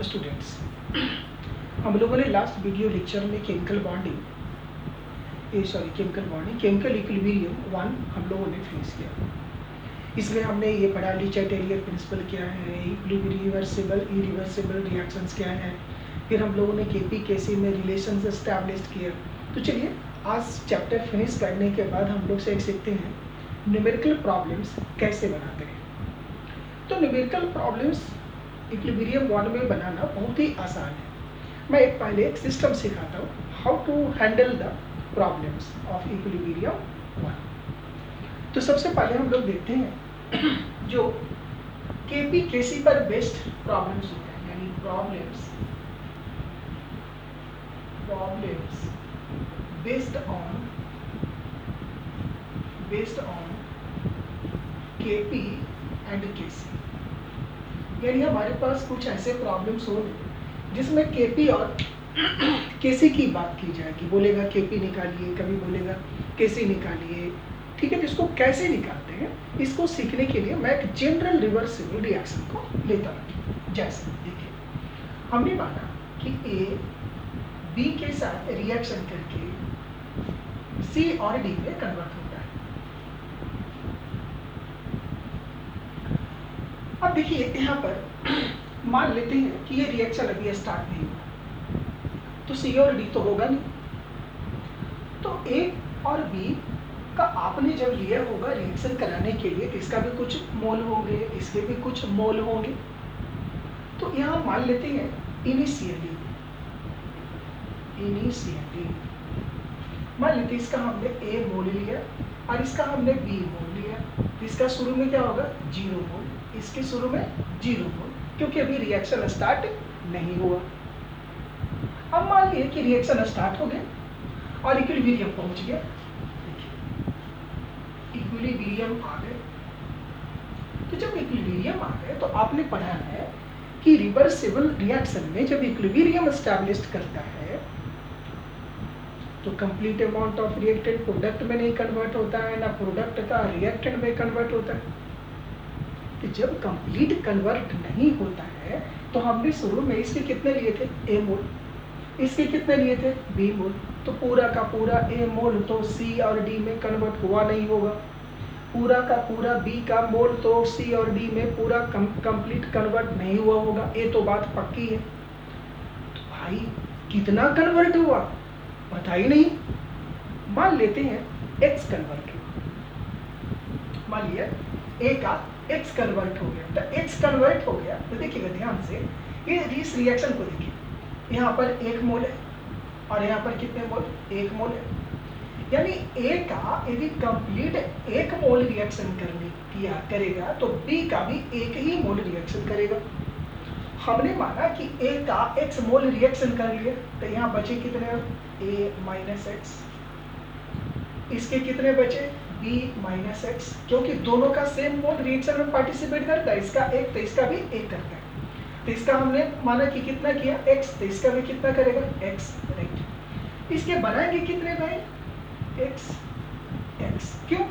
Students, हम लोगों ने लास्ट वीडियो लेक्चर में केमिकल केमिकल इक्विलिब्रियम 1 हम लोगों ने फिनिश किया। इसमें हमने ये पढ़ा ली चैटेलियर प्रिंसिपल क्या है, रिवर्सिबल इरिवर्सिबल रिएक्शंस क्या है, फिर हम लोगों ने केपी केसी में रिलेशंस एस्टैब्लिश किया। तो चलिए आज चैप्टर फिनिश करने के बाद हम लोग से सीखते हैं न्यूमेरिकल प्रॉब्लम्स कैसे बनाते हैं। तो न्यूमेरिकल प्रॉब्लम्स इक्विलिब्रियम 1 में बनाना बहुत ही आसान है। मैं पहले एक सिस्टम सिखाता हूँ, how to handle the problems of equilibrium 1। तो सबसे पहले हम लोग देखते हैं जो केपी केसी पर बेस्ड प्रॉब्लम्स होते हैं, यानी problems based on KP and KC. यानी हमारे पास कुछ ऐसे प्रॉब्लम्स हो जिसमें केपी और केसी की बात की जाएगी। बोलेगा केपी निकालिए, कभी बोलेगा केसी निकालिए, ठीक है। इसको कैसे निकालते हैं इसको सीखने के लिए मैं एक जनरल रिवर्सिबल रिएक्शन को लेता हूँ। जैसे देखिए, हमने माना कि ए बी के साथ रिएक्शन करके सी और डी में कन्वर्ट होता है। अब देखिए यहाँ पर मान लेते हैं कि ये रिएक्शन अभी स्टार्ट नहीं हुआ, तो सी और डी तो होगा नहीं। तो ए और बी का आपने जब लिया होगा रिएक्शन कराने के लिए, तो इसका भी कुछ मोल होंगे, इसके भी कुछ मोल होंगे। तो यहाँ मान लेते हैं इनिशियली मान लेते हैं इसका हमने ए मोल लिया और इसका हमने बी मोल लिया, तो इसका शुरू में क्या होगा 0 मोल, इसके शुरू में 0 मोल, क्योंकि अभी रिएक्शन स्टार्ट नहीं हुआ। अब मान लिया कि रिएक्शन स्टार्ट हो गया और इक्विलिब्रियम पहुंच गया। इक्विलिब्रियम आ गए। तो जब इक्विलिब्रियम आ गए तो आपने पढ़ा है कि रिवर्सिबल रिएक्शन में जब इक्विलिब्रियम एस्टैब्लिश करता है तो complete amount of reactant product में नहीं कन्वर्ट होता है, ना प्रोडक्ट का रिएक्टेंट में कन्वर्ट होता है। कि जब कंप्लीट कन्वर्ट नहीं होता है तो हमने शुरू में इसके कितने लिए थे ए मोल, इसके कितने लिए थे बी मोल, तो पूरा का पूरा ए मोल तो सी और डी में कन्वर्ट हुआ नहीं होगा, पूरा का पूरा बी का मोल तो सी और डी में पूरा कंप्लीट कन्वर्ट नहीं हुआ होगा। ये तो बात पक्की है। तो भाई कितना कन्वर्ट हुआ पता ही नहीं। मान लेते हैं x कन्वर्ट हुआ, मान लिया a का x कन्वर्ट हो गया। तो x कन्वर्ट हो गया तो देखिएगा ध्यान से, ये इस रिएक्शन को देखिए, यहाँ पर 1 मोल है और यहाँ पर कितने मोल 1 मोल है। यानी a का यदि कंप्लीट 1 मोल रिएक्शन करेगा तो b का भी 1 ही मोल रिएक्शन करेगा। हमने माना कि a का x मोल रिएक्शन कर लिया, तो यहाँ बचे कितने a माइनस एक्स, इसके कितने बचे b माइनस एक्स, क्योंकि दोनों का सेम मोल रिएक्शन में पार्टिसिपेट करता है। इसका 1 तो इसका भी 1 करता है। तो इसका हमने माना कि कितना किया x, तो इसका भी कितना करेगा x, राइट। इसके बनाएंगे कितने भाई x, क्यों,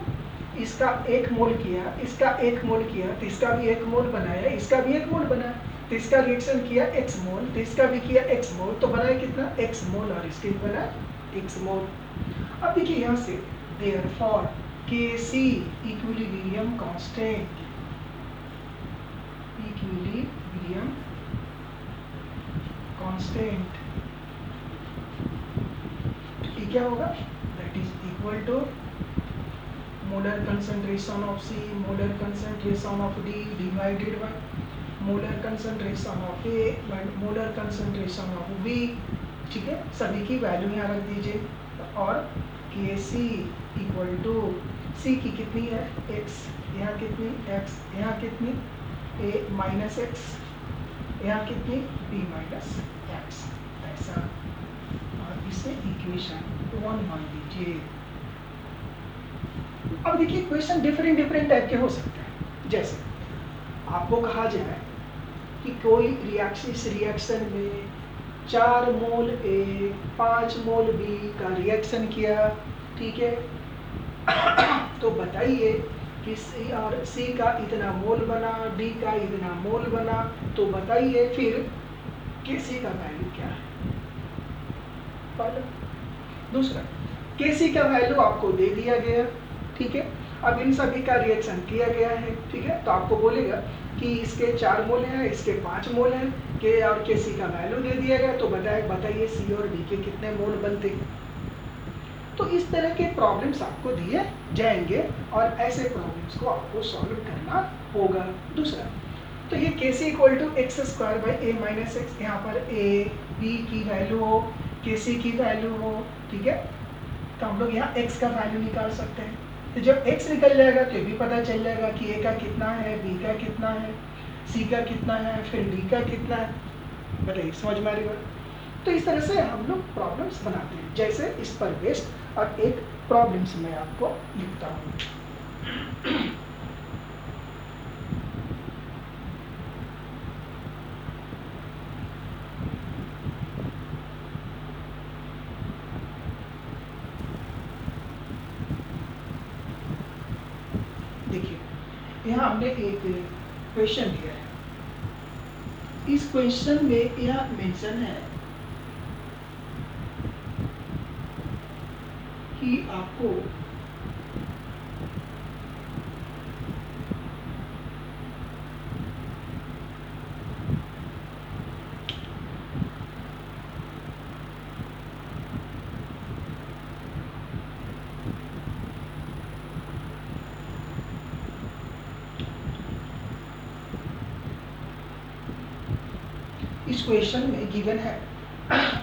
इसका 1 मोल किया, इसका 1 मोल किया, तो इसका भी 1 मोल बनाया, इसका भी 1 मोल बनाया, तो इसका रिएक्शन किया x मोल, तो इसका भी किया x मोल, तो बनाया कितना x मोल और इसके भी बना x मोल। अब देखिए यहाँ से therefore Kc equilibrium constant, equilibrium constant ये क्या होगा, that is equal to molar concentration of C molar concentration of D divided by molar concentration of A by molar concentration of B। ठीक है, सभी की वैल्यू यहाँ रख दीजिए। और Kc इक्वल टू C की कितनी है x, यहाँ कितनी x, यहाँ कितनी A माइनस एक्स, यहाँ कितनी B माइनस एक्स, ऐसा। और इसे इक्वेशन 1 मान लीजिए। अब देखिए क्वेश्चन डिफरेंट टाइप के हो सकते हैं। जैसे आपको कहा जाए कि कोई रिएक्शन, इस रिएक्शन में 4 मोल A 5 मोल B का रिएक्शन किया, ठीक है। तो बताइए कि C और C का इतना मोल बना, D का इतना मोल बना, तो बताइए फिर Kc का वैल्यू क्या है, पहला। दूसरा, Kc का वैल्यू आपको दे दिया गया, ठीक है। अब इन सभी का रिएक्शन किया गया है, ठीक है। तो आपको बोलेगा कि इसके 4 मोल हैं, इसके 5 मोल हैं, के और Kc का वैल्यू दे दिया गया, तो बताइए C और D के कितने मोल बनते हैं। तो इस तरह के प्रॉब्लम्स आपको दिए जाएंगे और ऐसे प्रॉब्लम्स को आपको सॉल्व करना होगा। दूसरा, तो ये Kc equal to X square by a minus X, यहाँ पर a b की वैल्यू हो, Kc की वैल्यू हो, ठीक है। तो हम लोग यहाँ x का वैल्यू निकाल सकते हैं। तो जब x निकल जाएगा तो ये भी पता चल जाएगा कि a का कितना है, b का कितना है, c का कितना है, फिर d का कितना है। बताइए, समझ में आ रही बात। तो इस तरह से हम लोग प्रॉब्लम्स बनाते हैं, जैसे इस पर बेस्ड और एक प्रॉब्लम्स मैं आपको लिखता हूँ। देखिए, यहाँ हमने एक क्वेश्चन दिया है। इस क्वेश्चन में यह मेंशन है कि आपको इस क्वेश्चन में गिवन है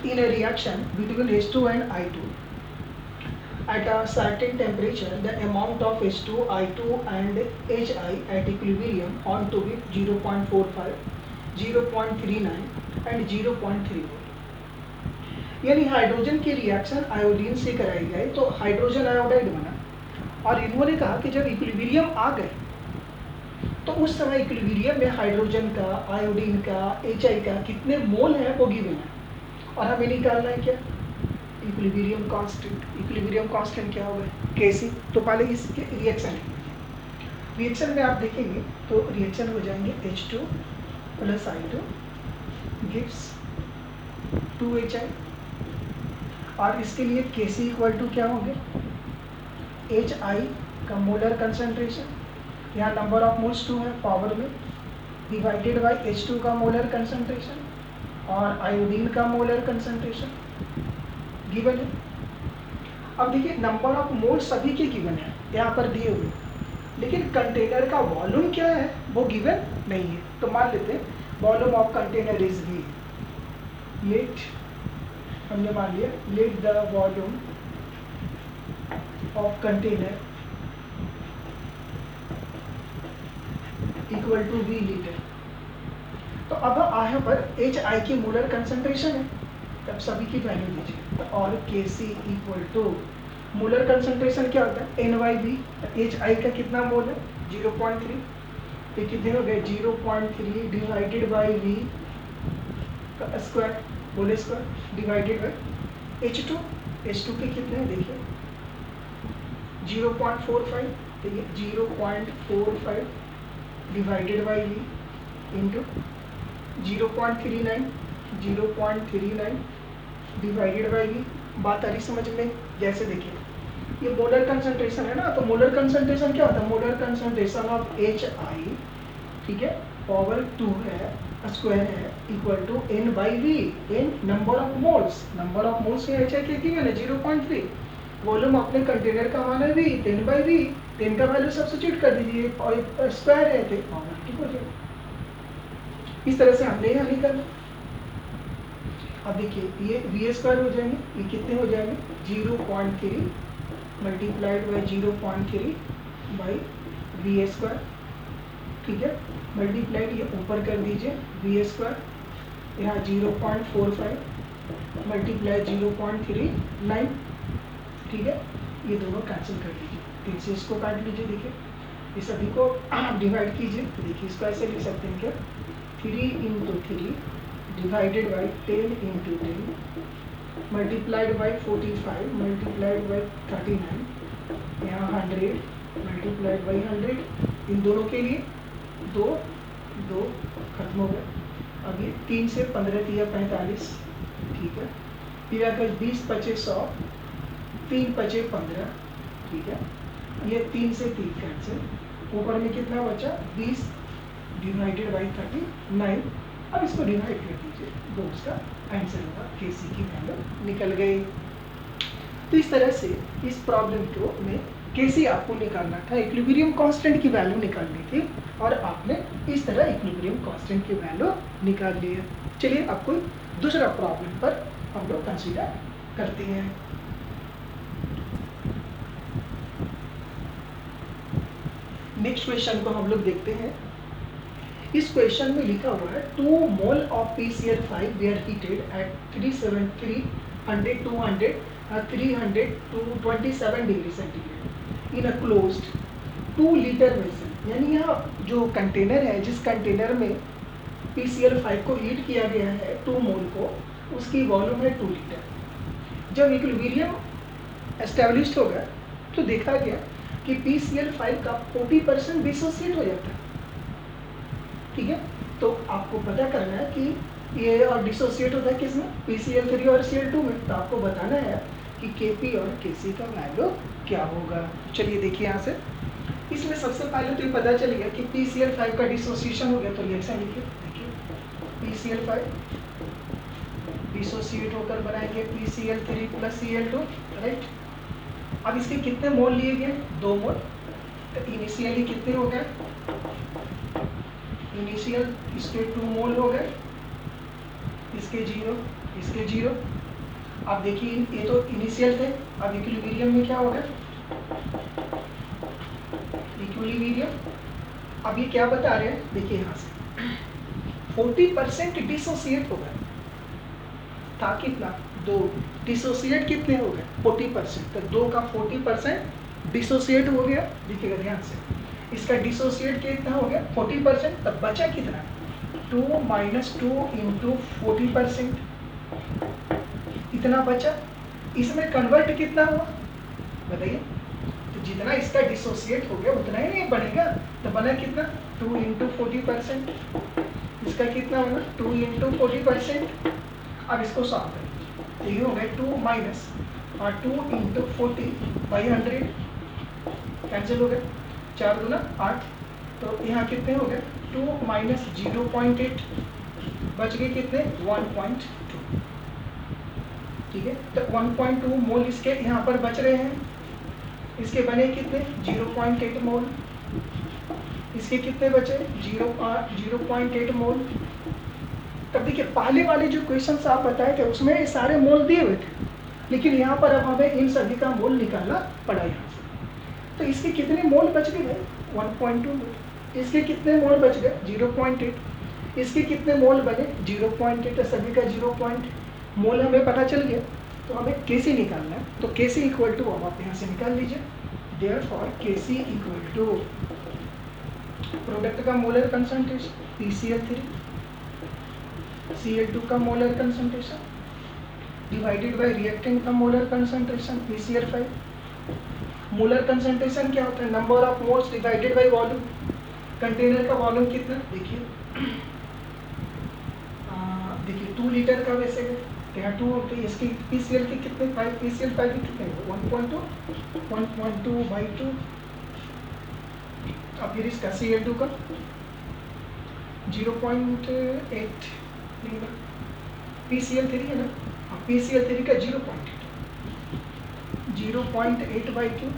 इन a reaction between H2 and I2 at a certain temperature the amount of H2, I2 and HI at equilibrium ought to be 0.45, 0.39 and 0.3 मोल। यानी हाइड्रोजन की रिएक्शन आयोडीन से कराई गई तो हाइड्रोजन आयोडाइड बना, और इन्होंने कहा कि जब इक्विलिब्रियम आ गए तो उस समय इक्विलिब्रियम में हाइड्रोजन का, आयोडीन का, HI का कितने मोल है वो गिवन है, और हमें निकालना है क्या, इक्विलिब्रियम कांस्टेंट। इक्विलिब्रियम कांस्टेंट क्या होगा, Kc। तो पहले इसके रिएक्शन में आप देखेंगे तो रिएक्शन हो जाएंगे H2 plus I2 gives 2HI, और इसके लिए Kc इक्वल टू क्या होंगे, HI का मोलर कंसंट्रेशन, यहाँ नंबर ऑफ मोल्स 2 है पावर में, डिवाइडेड बाय H2 का मोलर कंसंट्रेशन और आयोडीन का मोलर कंसंट्रेशन गिवन है। अब देखिए, नंबर ऑफ मोल्स सभी के गिवन है यहाँ पर दिए हुए, लेकिन कंटेनर का वॉल्यूम क्या है वो गिवन नहीं है। तो मान लेते हैं volume of container is V, let, हमने मान लिया, let the volume of container equal to V litre. तो अब यहाँ पर HI की मोलर कंसंट्रेशन है, तब सभी की वैल्यू दीजिए। तो और Kc equal to molar concentration क्या होता है, N/V। HI का कितना मोल है, 0.3, ये कितने हो गए, 0.3 डिवाइडेड बाई V का square, whole square, divided by H2 के कितने हैं देखिए, 0.45, तो ये 0.45 divided by V into 0.39 divided by V। बात आ रही समझ में। जैसे देखिए, ये मोलर कंसंट्रेशन है ना, तो मोलर कंसंट्रेशन क्या होता है, मोलर कंसंट्रेशन ऑफ HI, ठीक है, पावर 2 है, स्क्वायर है, equal to N/V, N number of moles, number of moles में HI के गिवन है 0.3, वॉल्यूम अपने कंटेनर का मान है V, 10/V, 10 का वैल्यू सब्स्टिट्यूट कर दीजिए और स्क्वायर है तो पावर 2 हो जाएगा। इस तरह से हमने यहाँ निकाला। अब देखिए, ये V स्क्वायर हो जाएंगे, ये कितने हो जाएंगे, 0.3 multiplied by 0.3 by V square, ठीक है, मल्टीप्लाइड ये ऊपर कर दीजिए V स्क्वायर, यहाँ 0.45 मल्टीप्लाई 0.39, ठीक है, ये दोनों कैंसिल कर लीजिए, 3 से इसको काट लीजिए। देखिए, ये सभी को डिवाइड कीजिए, तो देखिए इसको ऐसे लिख सकते हैं क्या, 3 into 3 divided by 10 into 10 multiplied by 45 multiplied by 39, यहाँ 100 मल्टीप्लाइड बाई 100, इन दोनों के लिए 2 खत्म हो गए, अब ये 3 से 15 दिया 45, ठीक है। फिर अगर 20 पचे 100, 3 पचे 15, ठीक है। ये 3 से 3 कैंसिल, ऊपर में कितना बचा 20 डिवाइडेड बाई 39। अब इसको डिवाइड कर दीजिए, तो उसका आंसर होगा केसी की वैल्यू निकल गई। तो इस तरह से इस प्रॉब्लम को में केसी आपको निकालना था, इक्विलिब्रियम कांस्टेंट की वैल्यू निकालनी थी, और आपने इस तरह इक्विलिब्रियम कांस्टेंट की वैल्यू निकाल ली है। चलिए अब कोई दूसरा प्रॉब्लम पर हम लोग कंसीडर करते हैं। नेक्स्ट क्वेश्चन को हम लोग देखते हैं। इस क्वेश्चन में लिखा हुआ है 2 mole of PCl5 were heated at 300, 200, 300 to 27 degree centigrade in a closed 2 litre vessel. यानी यहाँ जो कंटेनर है, जिस कंटेनर में PCl5 को हीट किया गया है 2 मोल को, उसकी वॉल्यूम है 2 लीटर। जब इक्विलिब्रियम एस्टेब्लिश्ड होगा तो देखा गया कि PCl5 का 40% डिसोसिएट हो जाता है, ठीक है। तो आपको पता करना है कि ये और डिसोसिएट होता है किसमें, PCl3 और Cl2 में। तो आपको बताना है कि Kp और Kc का वैल्यू क्या होगा। चलिए देखिए यहाँ से, इसमें सबसे पहले तो ये पता चल गया कि PCl5 का डिसोसिएशन हो गया, तो रिएक्शन लिखिए। देखिए PCl5 डिसोसिएट होकर बनाएंगे PCl3 प्लस Cl2, राइट। अब इसके कितने मोल लिए गए, 2 मोल। तो इनिशियली कितने हो गए, इनिशियल इसके 2 मोल हो गए, इसके 0, इसके 0। अब देखिए ये तो इनिशियल थे, अब इक्विलिब्रियम में क्या हो गया, इक्विलिब्रियम। अब ये क्या बता रहे हैं, देखिए यहाँ से 40% डिसोसिएट हो गए था, कितना 2, डिसोसिएट कितने हो गए 40%, तो 2 का 40% डिसोसिएट हो गया। देखिएगा ध्यान से, इसका डिसोसिएट कितना हो गया 40%, तब बचा कितना 2 - 2 × 40%, इतना बचा। इसमें कन्वर्ट कितना हुआ बताइए, तो जितना इसका डिसोसिएट हो गया उतना ही नहीं बनेगा, तो बना कितना 2 × 40%, इसका कितना होगा 2 × 40%। अब इसको सॉल्व करें, तो ये हो गया 2 माइनस 2 × 40/100 कैंसिल हो गया, 4 दूना 8। तो यहाँ कितने हो गए 2 - 0.8, बच गए कितने 1.2, ठीक है। तो 1.2 मोल इसके यहाँ पर बच रहे हैं, इसके बने कितने 0.8 मोल, इसके कितने बचे 0.8 मोल। तब देखिए पहले वाले जो क्वेश्चन आप बताए थे उसमें ये सारे मोल दिए हुए थे, लेकिन यहाँ पर अब हमें इन सभी का मोल निकालना पड़ा यहाँ से। तो इसके कितने मोल बच गए भाई 1.2 मोल, इसके कितने मोल बच गए 0.8, इसके कितने मोल बने 0.8, सभी का 0. मोल हमें पता चल गया, तो हमें Kc निकालना है। तो Kc इक्वल टू अब आप यहाँ से निकाल लीजिए, therefore Kc equal to product का मोलर कंसंट्रेशन PCl3, Cl2 का molar concentration divided by reactant का molar concentration PCl5। Molar concentration क्या होता है, number of moles divided by volume. Container का वॉल्यूम कितना देखिए, देखिए 2 लीटर का वैसे है, यहाँ 2 होते हैं, इसकी PCl के कितने PCl5 के कितने 1.2/2। अब फिर इसका Cl2 का 0.8, PCl3 है ना, PCl3 का 0.8/2,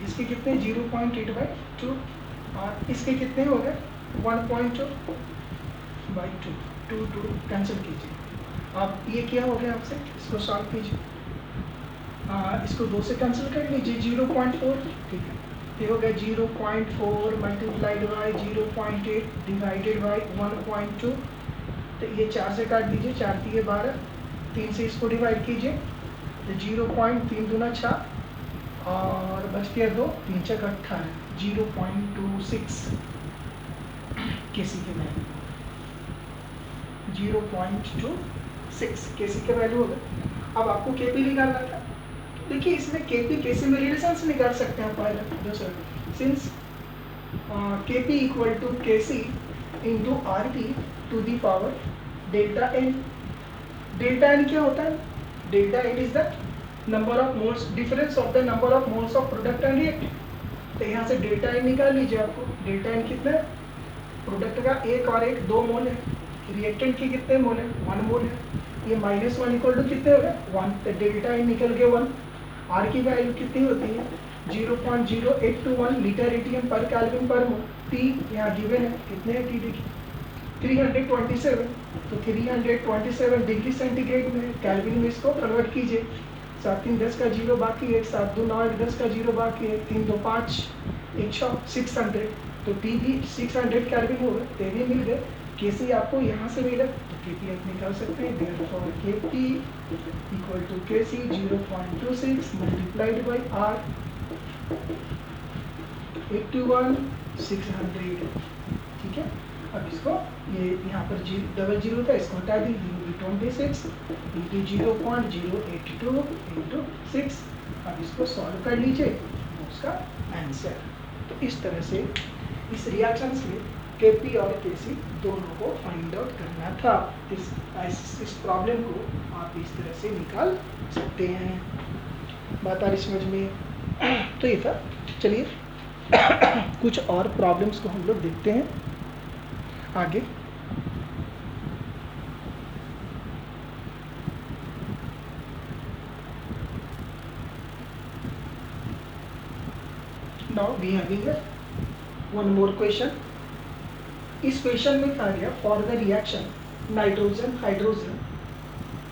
इसके कितने 0.8/2, और इसके कितने हो गए 1.2/2, 2 कैंसिल कीजिए। अब ये क्या हो गया आपसे, इसको सॉल्व कीजिए, इसको 2 से कैंसिल कर लीजिए 0.4, ठीक है। ये हो गया 0.4 मल्टीप्लाइड बाई 0.8 डिवाइडेड बाई 1.2। तो ये 4 से काट दीजिए, 4 × 12, 3 से इसको डिवाइड कीजिए, तो 0.3 दूना 6 और बच गया 2, 3 × 18, 0.26 Kc के वैल्यू, 0.26 Kc के वैल्यू हो गए। अब आपको Kp निकालना था। देखिए इसमें Kp Kc में रिलेशन से निकाल सकते हैं पहले, दूसरा since Kp equal to Kc × RT to the power delta N. Delta N क्या होता है? Delta N is the number of moles, difference of the number of moles of product and reactant. तो यहाँ से डेल्टा एन निकाल लीजिए आपको। Delta N कितना है? प्रोडक्ट का एक और एक 2 मोल है, रिएक्टेंट के कितने मोल है? 1 मोल है। ये -1 इक्वल टू कितने हो गए? 1। तो डेल्टा एन निकल गया 1। आर की वैल्यू कितनी होती है? 0.0821 लीटर एटीएम पर केल्विन पर मोल। टी यहाँ गिवन है, कितने है टी देखिए 327। तो 327 डिग्री सेंटीग्रेड में केल्विन में इसको कन्वर्ट कीजिए। 7 3 10 का 0 बाकी है, 7 2 9 8 10 का 0 बाकी है, 3 2 5 600। तो टी भी 600 केल्विन हो गए, ते भी मिल गए। केसी आपको यहाँ से मिला, तो केपी आप निकाल सकते हैं। Therefore KP equal to KC 0.26 multiplied by R 81 600। ठीक है। अब इसको ये यहाँ पर डबल जीरो था, इसको हटा दी, 26 इंटू 0.082 इंटू 6। अब इसको सॉल्व कर लीजिए, उसका आंसर। तो इस तरह से इस रिएक्शन से केपी और केसी दोनों को फाइंड आउट करना था। इस प्रॉब्लम को आप इस तरह से निकाल सकते हैं। बात आ रही समझ में? तो ये था। चलिए कुछ और प्रॉब्लम्स को हम लोग देखते हैं आगे। Now we having one more question. इस क्वेश्चन में कहा गया for the reaction nitrogen hydrogen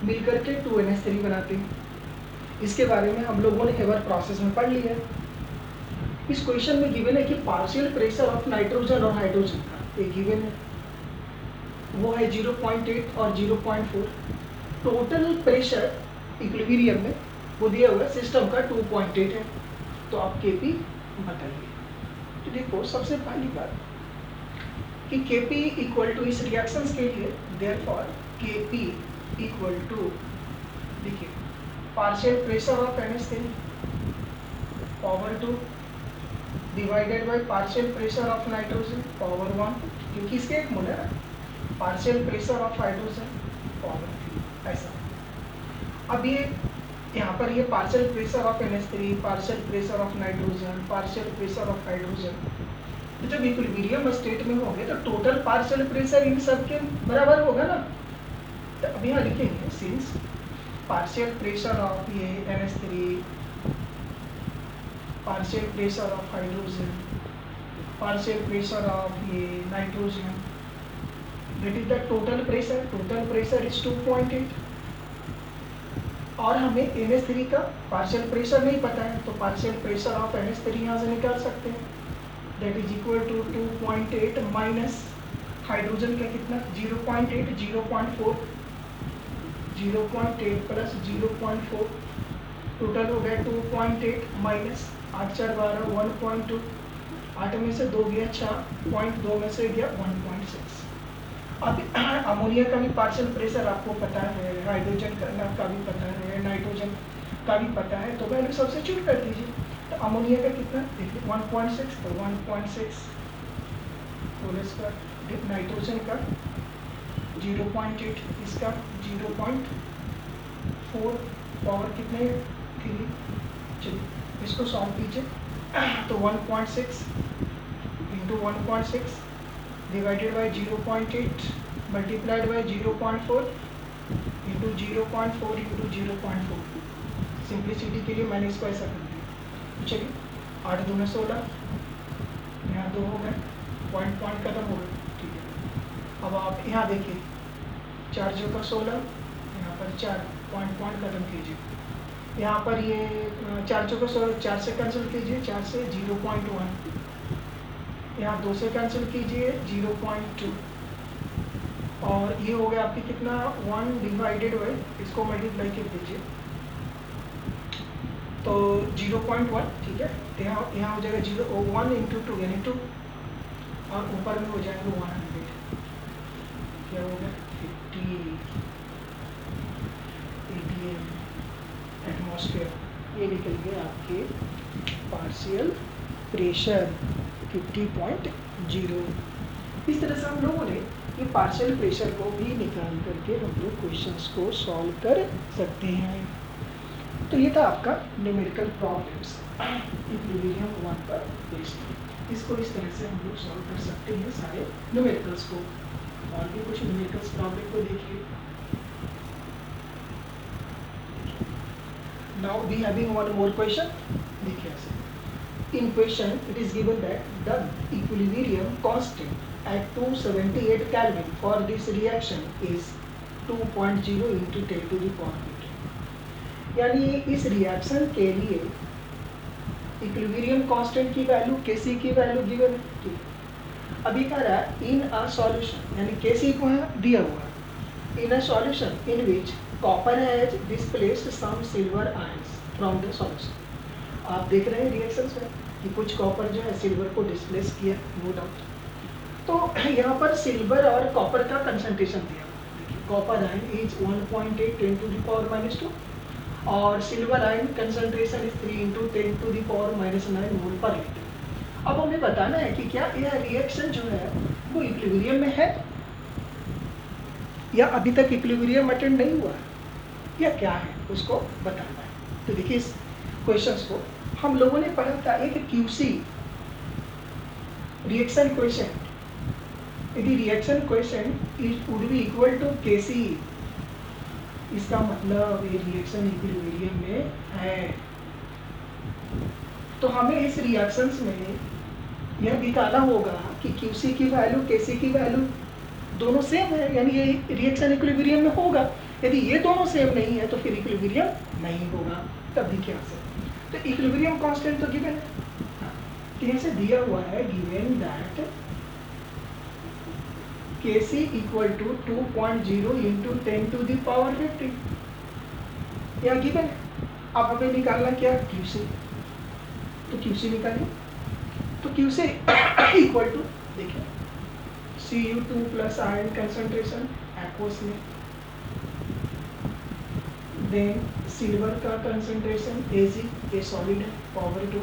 मिलकर के 2NH3 बनाते हैं। इसके बारे में हम लोगों ने एवर प्रोसेस में पढ़ लिया है। इस क्वेश्चन में गिवन है कि पार्शियल प्रेशर ऑफ नाइट्रोजन और हाइड्रोजन का एक गिवन है, वो है 0.8 और 0.4। टोटल प्रेशर इक्विलिब्रियम में वो दिया हुआ सिस्टम का 2.8 है। तो आप केपी बताइए। तो देखो सबसे पहली बात कि केपी इक्वल टू इस रिएक्शंस के लिए देयरफॉर केपी इक्वल टू, देखिए partial pressure of NH3 power 2 divided by partial pressure of nitrogen power 1, क्योंकि इसके एक मोल है। Partial pressure of hydrogen power 3, ऐसा। अब ये यहाँ पर ये partial pressure of NH3, partial pressure of nitrogen, partial pressure of hydrogen, तो जब इक्विलिब्रियम स्टेट में होंगे तो टोटल पार्शियल प्रेशर इन सब के बराबर होगा ना। तो अब यहाँ लिखेंगे सिंस पार्शियल प्रेशर ऑफ ये NH3, partial pressure of hydrogen, partial pressure of ये nitrogen, that is the total pressure. Total pressure is 2.8 और हमें NH3 का पार्शियल प्रेशर नहीं पता है, तो पार्शियल प्रेशर ऑफ NH3 यहाँ से निकाल सकते हैं। That is equal to 2.8 minus hydrogen का कितना 0.8 0.4 0.8 प्लस 0.4 टोटल हो गया 2.8 माइनस 8 4 12 1.2। 8 में से 2 गया 6, 2 में से गया 1.6। अब अमोनिया का भी पार्शियल प्रेशर आपको पता है, हाइड्रोजन का भी पता है, नाइट्रोजन का भी पता है, तो वैल्यू सब्स्टिट्यूट कर दीजिए। तो अमोनिया का कितना देखिए 1.6, तो 1.6 होल स्क्वायर, नाइट्रोजन का 0.8, इसका 0.4, पावर कितने 3। चलिए इसको सॉल्व कीजिए। तो 1.6 into 1.6 divided by 0.8 multiplied by 0.4 into 0.4 into 0.4। Simplicity के लिए मैंने इसको ऐसा कर दिया। चलिए 8 2 में 16, यहाँ 2 हो गए, पॉइंट खत्म हो गए। ठीक है। अब आप यहाँ देखिए 4 जो का 16, यहाँ पर 4 पॉइंट खत्म कीजिए। यहाँ पर ये 4 जो का 16, 4 से कैंसिल कीजिए, 4 से 0.1, यहाँ 2 से कैंसिल कीजिए 0.2, और ये हो गया आपकी कितना 1 डिवाइडेड बाई, इसको मल्टीप्लाई कर दीजिए तो 0.1। ठीक है। तो यहाँ हो जाएगा 1 इंटू 2 यानी 2, और ऊपर में हो जाएंगे 100। क्या हो गया 50 atm एटमॉस्फेयर। ये निकल गए आपके पार्शियल प्रेशर 50.0। इस तरह से हम लोगों ने ये पार्शियल प्रेशर को भी निकाल करके हम लोग क्वेश्चंस को सॉल्व कर सकते हैं। तो ये था आपका न्यूमेरिकल प्रॉब्लम्स इक्विलिब्रियम 1 पर बेस्ड। इसको इस तरह से हम लोग सॉल्व कर सकते हैं सारे न्यूमेरिकल्स को। और भी कुछ न्यूमेरिकल्स प्रॉब्लम को देखिए। Now we having one more question. देखिए ऐसे in question it is given that the equilibrium constant at 278 Kelvin for this reaction is 2.0 into 10 to the power 15। यानी इस रिएक्शन के लिए इक्विलिब्रियम कांस्टेंट की वैल्यू Kc की वैल्यू गिवन है। अभी कह रहा है इन अ सॉल्यूशन, यानी Kc को है दिया हुआ in a solution in which copper has displaced some silver ions from the solution. आप देख रहे हैं रिएक्शंस में कि कुछ कॉपर जो है सिल्वर को डिस्प्लेस किया, नो डाउट। तो यहाँ पर सिल्वर और कॉपर का कंसंट्रेशन दिया हुआ। Copper ion is 1.8 10 to the power -2 और silver ion concentration is 3 × 10 to the power -9 mole per litre. अब हमें बताना है कि क्या यह रिएक्शन जो है वो इक्विलिब्रियम में है या अभी तक इक्विलिब्रियम अटेंड नहीं हुआ है या क्या है, उसको बताना है। तो देखिए इस क्वेश्चंस को हम लोगों ने पढ़ा था एक QC रिएक्शन क्वेश्चन। यदि reaction question would be equal to Kc, इसका मतलब ये रिएक्शन इक्विलिब्रियम में है। तो हमें इस रिएक्शंस में यह दिखाना होगा कि QC की वैल्यू Kc की वैल्यू दोनों सेम है, यानी ये रिएक्शन इक्विलिब्रियम में होगा। यदि ये दोनों सेम नहीं है तो फिर इक्विलिब्रियम नहीं होगा। तब भी क्या से तो इक्विलिब्रियम कांस्टेंट तो गिवन है, कैसे दिया हुआ है given that Kc equal to 2.0 into 10 to the power 15 या गिवन है। अब हमें निकालना क्या QC, तो QC निकालिए। तो QC इक्वल टू देखिए Cu2 plus ion concentration aqueous में, देन सिल्वर का कंसंट्रेशन Ag, ये सॉलिड है, power 2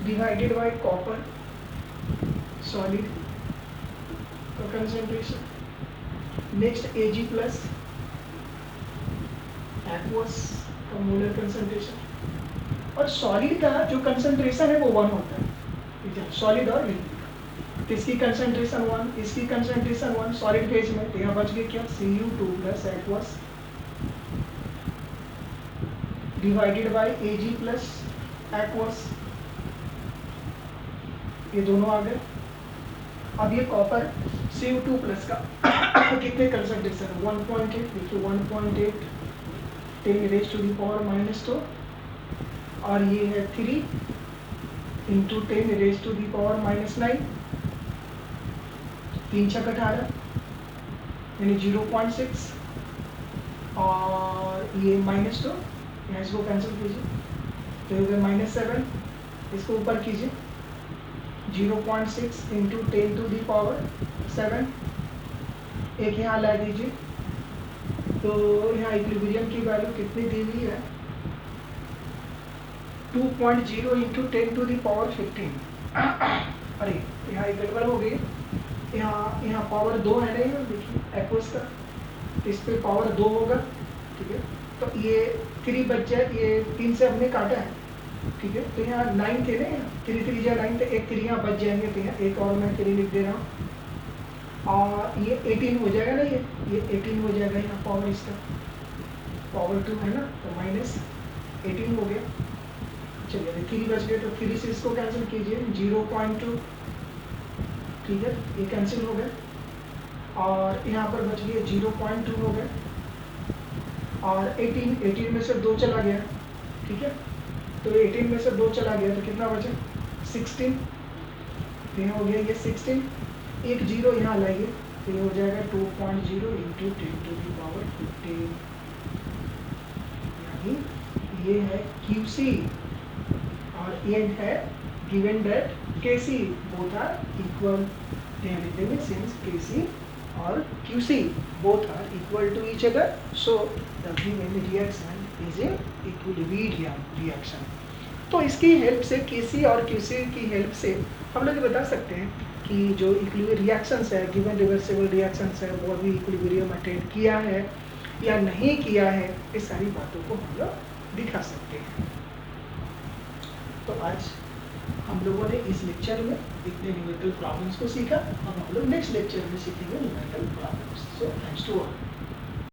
divided by copper solid का concentration, next Ag plus aqueous का मोलर कंसंट्रेशन। और सॉलिड का जो कंसंट्रेशन है वो 1 होता है, सॉलिड और लिक्विड। तो इसकी कंसंट्रेशन 1, इसकी कंसंट्रेशन 1 सॉलिड फेज में, तो यहाँ बच गया क्या Cu2 plus aqueous divided by Ag plus aqueous, ये दोनों आ गए। अब ये कॉपर Cu2 प्लस का कितने कंसंट्रेशन 1.8, देखिए 1.8 10 raised to the power -2 और ये है 3 into 10 raised to the power -9, 3 × 18 यानी 0.6 और ये -2, यहाँ इसको कैंसिल कीजिए तो ये -7, इसको ऊपर कीजिए 0.6 into 10 to the power 7, एक यहाँ ला दीजिए। तो यहाँ इक्विलिब्रियम की वैल्यू कितनी दी हुई है 2.0 into 10 to the power 15। अरे यहाँ एक गड़बड़ हो गई, यहाँ पावर 2 है नहीं ना, देखिए एक्वस का, इस पे पावर 2 होगा, ठीक है। तो ये 3 बच जाए, ये 3 से हमने काटा है, ठीक है। तो यहाँ 9 थे ना, 3 3 या 9 थे, एक 3 यहाँ बच जाएंगे, तो यहाँ एक और मैं 3 लिख दे रहा हूँ और ये 18 हो जाएगा ना, ये 18 हो जाएगा। यहाँ पावर इसका पावर 2 है ना, तो -18 हो गया। चलिए 3 बच गए, तो 3 से इसको कैंसिल कीजिए 0.2, ठीक है, ये कैंसिल हो गया और यहाँ पर बच गया 0.2 हो गया और 18 में से 2 चला गया, ठीक है। तो 18 में से 2 चला गया तो कितना बचा 16, तो यहाँ हो गया ये 16, एक 0 यहाँ लाइए तो ये हो जाएगा 2.0 into 10 to the power 15, यानी ये है QC और ये है given that Kc both are equal, since Kc or QC both are equal to each other, so the given reaction is a equilibrium reaction। तो इसकी हेल्प से किसी और किसी की हेल्प से हम लोग ये बता सकते हैं कि जो इक्विलिब्रियम रिएक्शंस है, गिवन रिवर्सिबल रिएक्शंस है, वो अभी इक्विलिब्रियम अटेन किया है या नहीं किया है, इस सारी बातों को हम लोग दिखा सकते हैं। तो आज हम लोगों ने इस लेक्चर में इतने न्यूमेरिकल प्रॉब्लम्स को सीखा। अब हम लोग नेक्स्ट लेक्चर में सीखेंगे numerical problems. So thanks to all.